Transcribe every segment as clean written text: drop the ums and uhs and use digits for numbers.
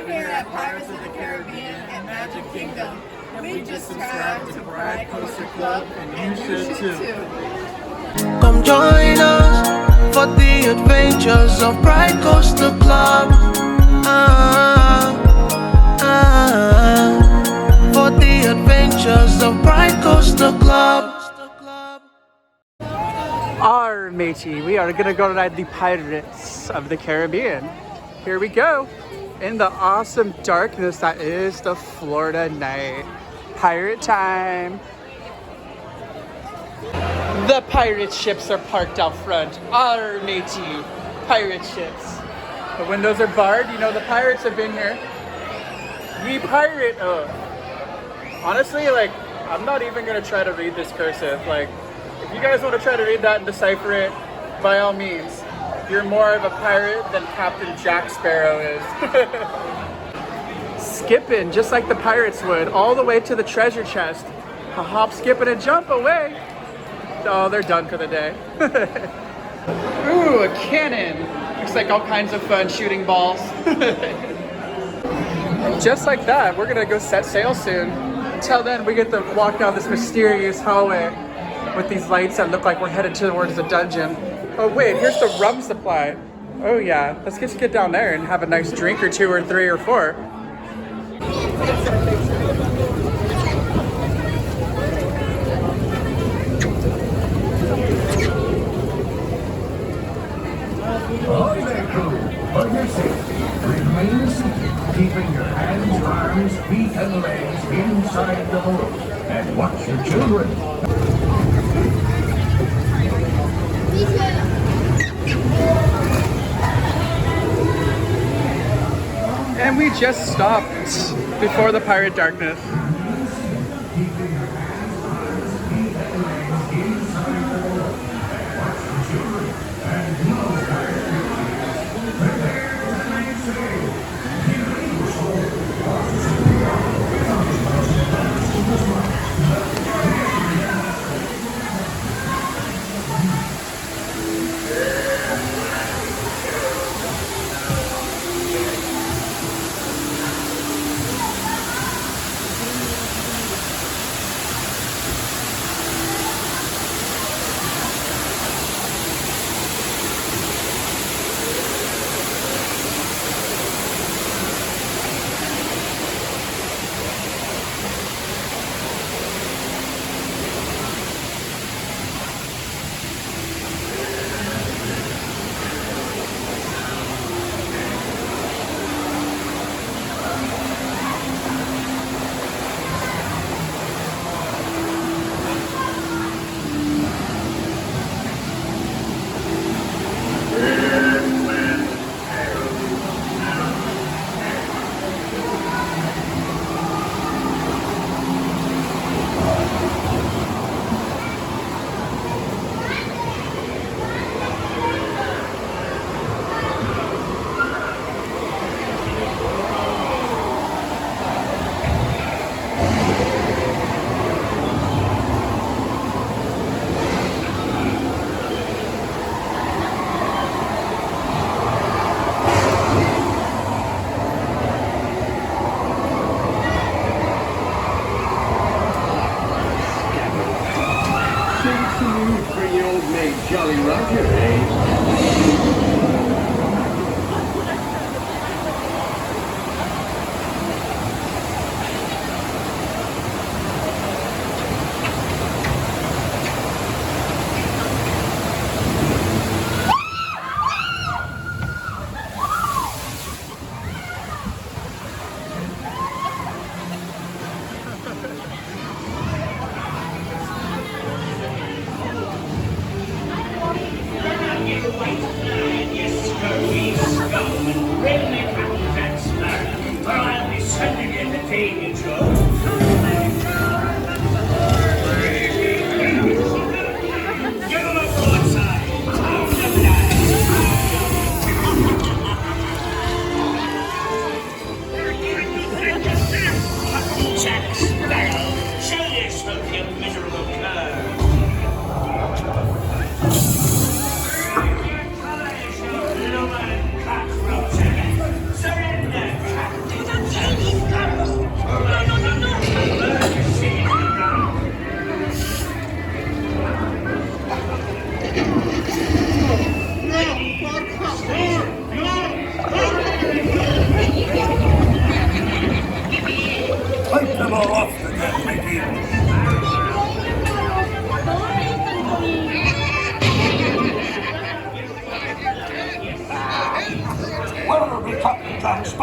here at Pirates of the Caribbean and Magic Kingdom. We just subscribed to Pride Coaster Club, and you should too. Come join us for the adventures of Pride Coaster Club. For the adventures of Pride Coaster Club. Our matey, we are gonna go ride the Pirates of the Caribbean. Here we go, in the awesome darkness that is the Florida night. Pirate time. The pirate ships are parked out front. Our matey, pirate ships. The windows are barred. You know the pirates have been here. We pirate. Honestly, like, I'm not even gonna try to read this cursive. Like, if you guys want to try to read that and decipher it, by all means. You're more of a pirate than Captain Jack Sparrow is. Skipping, just like the pirates would, all the way to the treasure chest. A hop, skip, and a jump away. Oh, they're done for the day. Ooh, a cannon. Looks like all kinds of fun shooting balls. Just like that, we're gonna go set sail soon. Until then, we get to walk down this mysterious hallway with these lights that look like we're headed towards a dungeon. Oh wait, here's the rum supply. Oh yeah, let's just get down there and have a nice drink or two or three or four. Ahoy there, crew. For your safety, remain seated, keeping your hands, arms, feet, and legs inside the boat. And watch your children. And we just stopped before the pirate darkness. Jolly Roger, eh?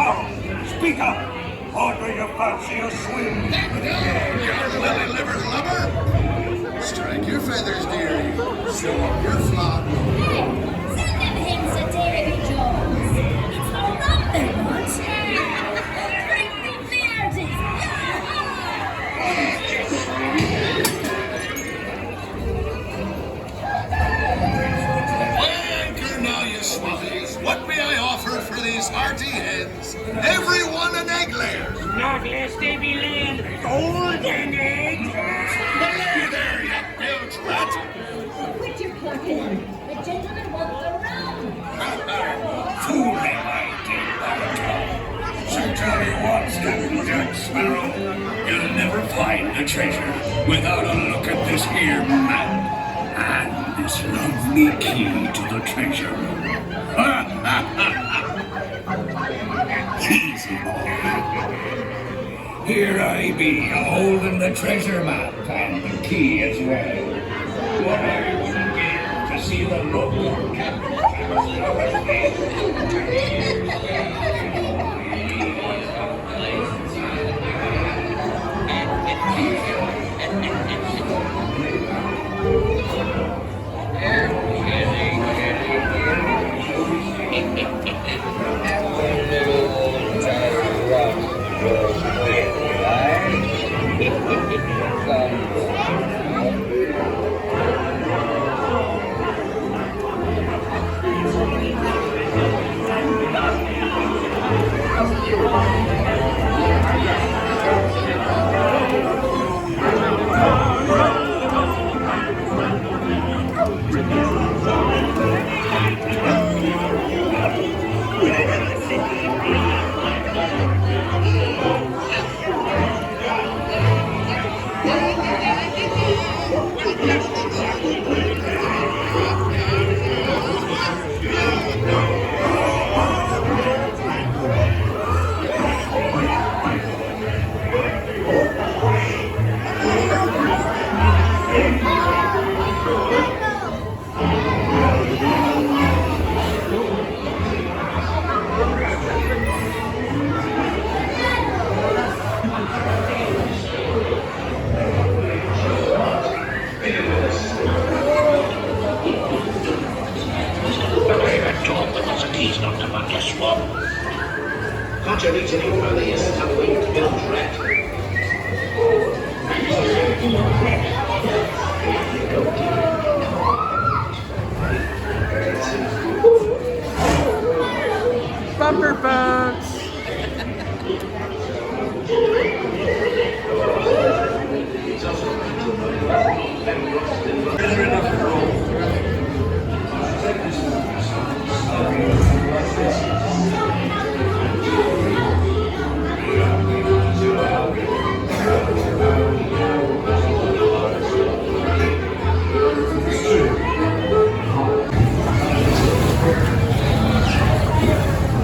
Oh, speak up! Or do you fancy a swim? You lily liver lover! Strike your feathers, dearie. Show up your flock. Hey, send them hymns to Davy Jones. It's no rum they want. Drink the beards. Anchor now, you swabbies. What may I offer for these hearty hens? Everyone an egg layer. Not lest they be laying golden eggs. Belay there, you bilge rat. Quit your clucking. The gentleman wants the rum. Fooling, I did. So tell me what, Captain Jack Sparrow, you'll never find the treasure without a look at this here map and this lovely key to the treasure. Easy, boy. Here I be, holding the treasure map and the key as well. What I wouldn't give to see the look of Captain Jack Can't you reach any further? Yes, that's how the way to build rat. Bumper boats.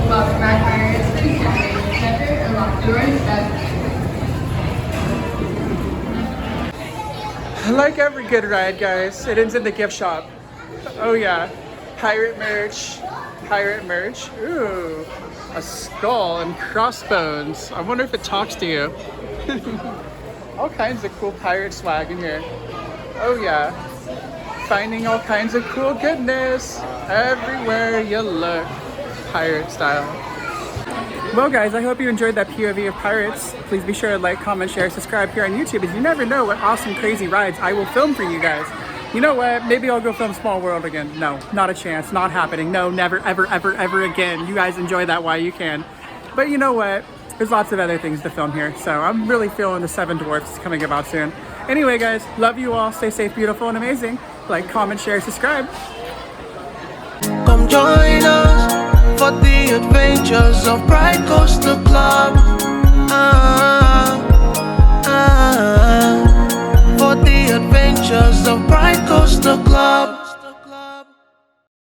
Welcome back, pirates. Please activate the center and lock doors Like every good ride, guys, it ends in the gift shop. Oh yeah, pirate merch, pirate merch. Ooh, a skull and crossbones. I wonder if it talks to you. All kinds of cool pirate swag in here. Oh yeah, finding all kinds of cool goodness everywhere you look, pirate style. Well guys, I hope you enjoyed that POV of pirates. Please be sure to like, comment, share, subscribe here on YouTube, as you never know what awesome, crazy rides I will film for you guys. You know what? Maybe I'll go film Small World again. No, not a chance. Not happening. No, never, ever, ever, ever again. You guys enjoy that while you can. But you know what? There's lots of other things to film here. So I'm really feeling the Seven Dwarfs coming about soon. Anyway guys, love you all. Stay safe, beautiful, and amazing. Like, comment, share, subscribe. Come join us for the adventures of Pride Coaster Club. For the adventures of Pride